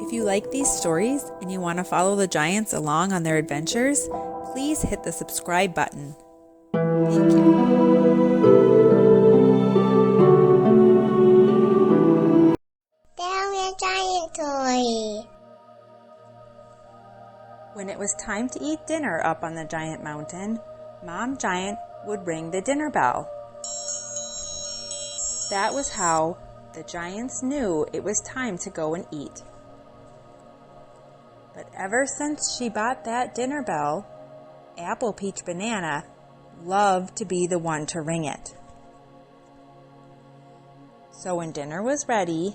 If you like these stories and you want to follow the giants along on their adventures, please hit the subscribe button. Thank you. Tell me a giant toy. When it was time to eat dinner up on the giant mountain, Mom Giant would ring the dinner bell. That was how the giants knew it was time to go and eat. But ever since she bought that dinner bell, Apple Peach Banana loved to be the one to ring it. So when dinner was ready,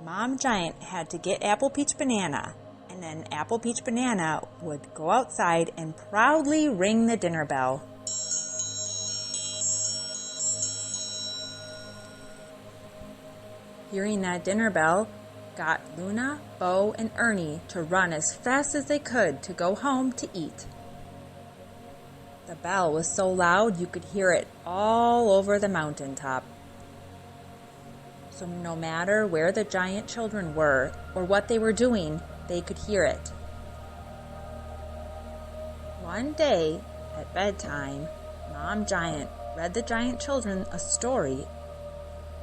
Mom Giant had to get Apple Peach Banana, and then Apple Peach Banana would go outside and proudly ring the dinner bell. Hearing that dinner bell got Luna, Bo, and Ernie to run as fast as they could to go home to eat. The bell was so loud you could hear it all over the mountaintop. So no matter where the giant children were or what they were doing, they could hear it. One day at bedtime, Mom Giant read the giant children a story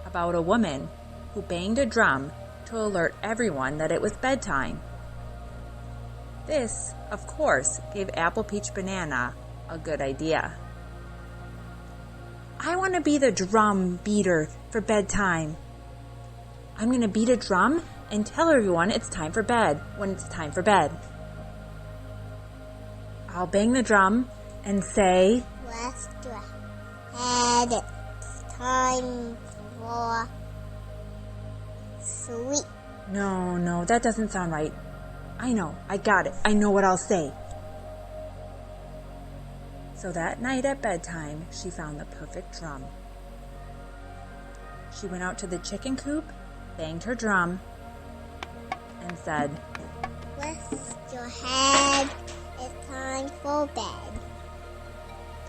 about a woman who banged a drum to alert everyone that it was bedtime. This, of course, gave Apple Peach Banana a good idea. I want to be the drum beater for bedtime. I'm going to beat a drum and tell everyone it's time for bed when it's time for bed. I'll bang the drum and say, Rest your head. It's time for sleep. No, that doesn't sound right. I know, I got it. I know what I'll say. So that night at bedtime, she found the perfect drum. She went out to the chicken coop, banged her drum, and said, Rest your head. It's time for bed.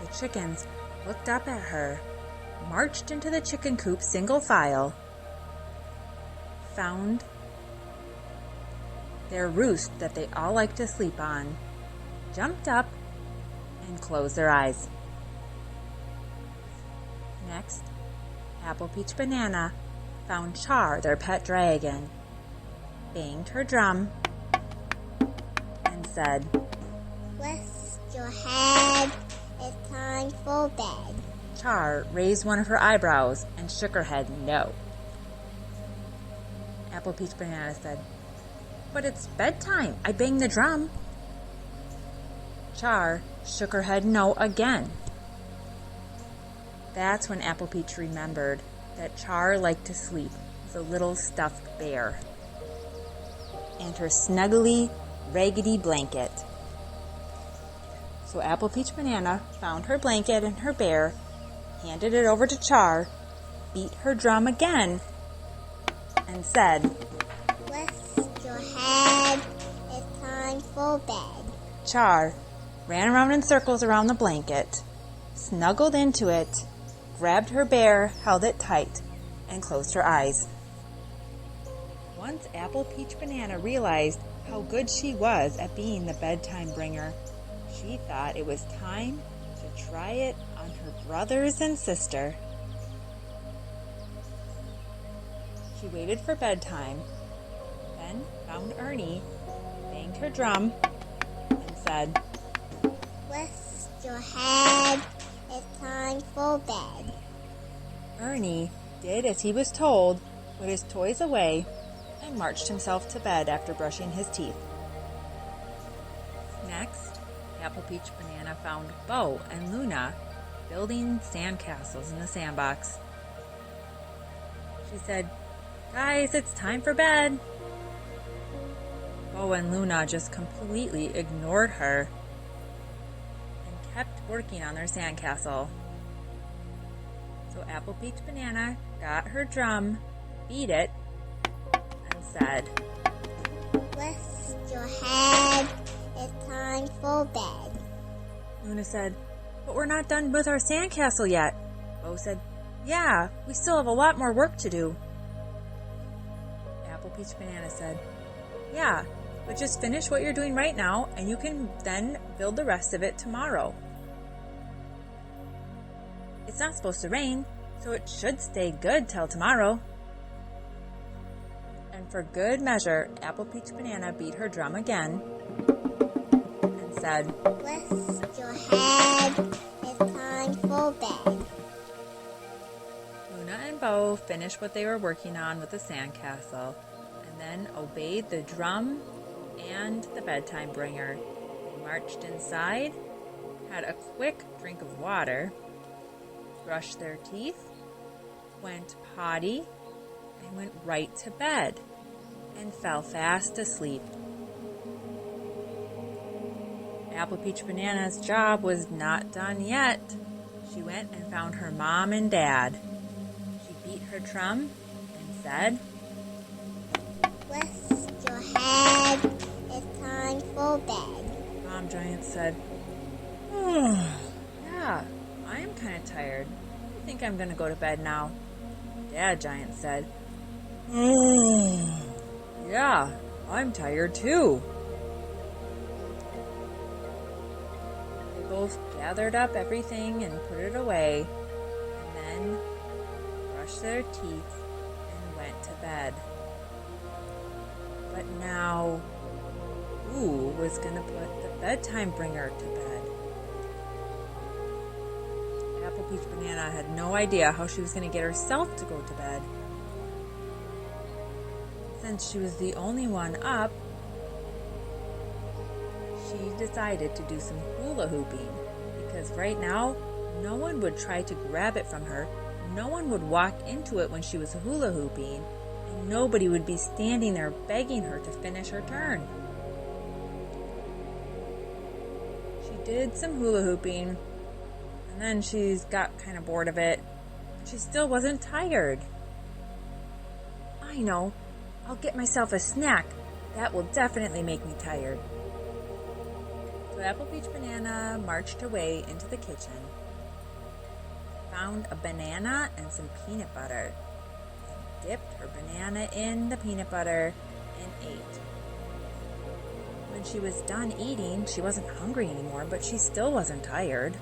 The chickens looked up at her, marched into the chicken coop single file, found their roost that they all like to sleep on, jumped up, and closed their eyes. Next, Apple Peach Banana found Char, their pet dragon, banged her drum, and said, Rest your head. It's time for bed. Char raised one of her eyebrows and shook her head no. Apple Peach Banana said, But it's bedtime. I banged the drum. Char shook her head no again. That's when Apple Peach remembered that Char liked to sleep with a little stuffed bear and her snuggly, raggedy blanket. So Apple Peach Banana found her blanket and her bear, handed it over to Char, beat her drum again, and said, Rest your head. It's time for bed. Char ran around in circles around the blanket, snuggled into it, grabbed her bear, held it tight, and closed her eyes. Once Apple Peach Banana realized how good she was at being the bedtime bringer, she thought it was time to try it on her brothers and sister. She waited for bedtime, then found Ernie, banged her drum, and said, Rest your head. It's time for bed. Ernie did as he was told, put his toys away, and marched himself to bed after brushing his teeth. Next, Apple Peach Banana found Bo and Luna building sandcastles in the sandbox. She said, Guys, it's time for bed. Bo and Luna just completely ignored her and kept working on their sandcastle. So Apple Peach Banana got her drum, beat it, and said, Rest your head. It's time for bed. Luna said, But we're not done with our sandcastle yet. Bo said, Yeah, we still have a lot more work to do. Apple Peach Banana said, Yeah, but just finish what you're doing right now, and you can then build the rest of it tomorrow. It's not supposed to rain, so it should stay good till tomorrow. And for good measure, Apple Peach Banana beat her drum again and said, Rest your head. It's time for bed. Luna and Bo finished what they were working on with the sandcastle and then obeyed the drum and the bedtime bringer. They marched inside, had a quick drink of water, brushed their teeth, went potty, and went right to bed and fell fast asleep. Apple Peach Banana's job was not done yet. She went and found her mom and dad. She beat her drum and said, Rest your head. It's time for bed. Mom Giant said, "Oh, yeah, I am kind of tired. I think I'm going to go to bed now." Dad Giant said, "Oh, yeah, I'm tired too." They both gathered up everything and put it away, and then brushed their teeth and went to bed. But now, who was going to put the bedtime bringer to bed? Apple Peach Banana had no idea how she was going to get herself to go to bed. Since she was the only one up, she decided to do some hula hooping, because right now, no one would try to grab it from her, no one would walk into it when she was hula hooping, and nobody would be standing there begging her to finish her turn. She did some hula hooping, and then she got kind of bored of it. She still wasn't tired. I know, I'll get myself a snack. That will definitely make me tired. So Apple Peach Banana marched away into the kitchen, found a banana and some peanut butter, and dipped her banana in the peanut butter and ate. When she was done eating, she wasn't hungry anymore, but she still wasn't tired.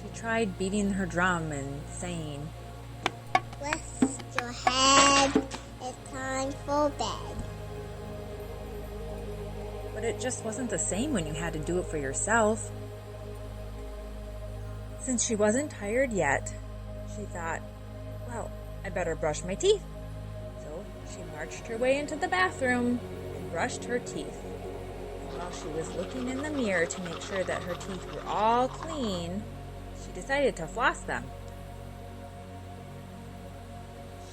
She tried beating her drum and saying, Rest your head. It's time for bed. But it just wasn't the same when you had to do it for yourself. Since she wasn't tired yet, she thought, well, I better brush my teeth. So she marched her way into the bathroom and brushed her teeth. And while she was looking in the mirror to make sure that her teeth were all clean, she decided to floss them.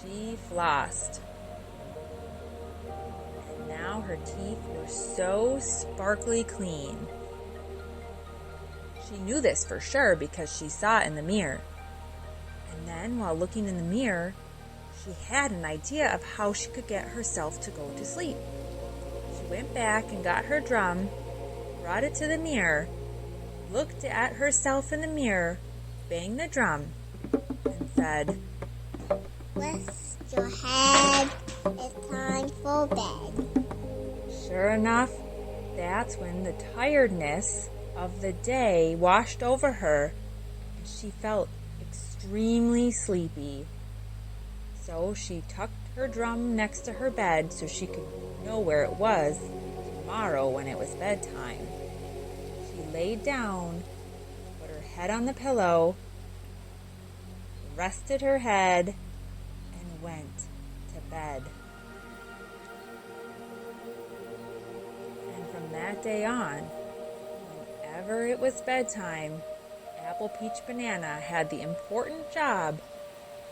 She flossed. And now her teeth were so sparkly clean. She knew this for sure because she saw it in the mirror. And then, while looking in the mirror, she had an idea of how she could get herself to go to sleep. She went back and got her drum, brought it to the mirror, looked at herself in the mirror, banged the drum, and said, Rest your head. It's time for bed. Sure enough, that's when the tiredness of the day washed over her, and she felt extremely sleepy. So she tucked her drum next to her bed so she could know where it was tomorrow when it was bedtime. She laid down, put her head on the pillow, rested her head, and went to bed. And from that day on, whenever it was bedtime, Apple Peach Banana had the important job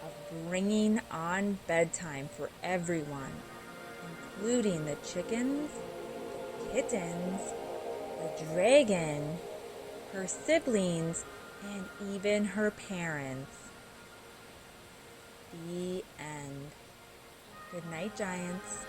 of bringing on bedtime for everyone, including the chickens, the kittens, the dragon, her siblings, and even her parents. The end. Good night, Giants.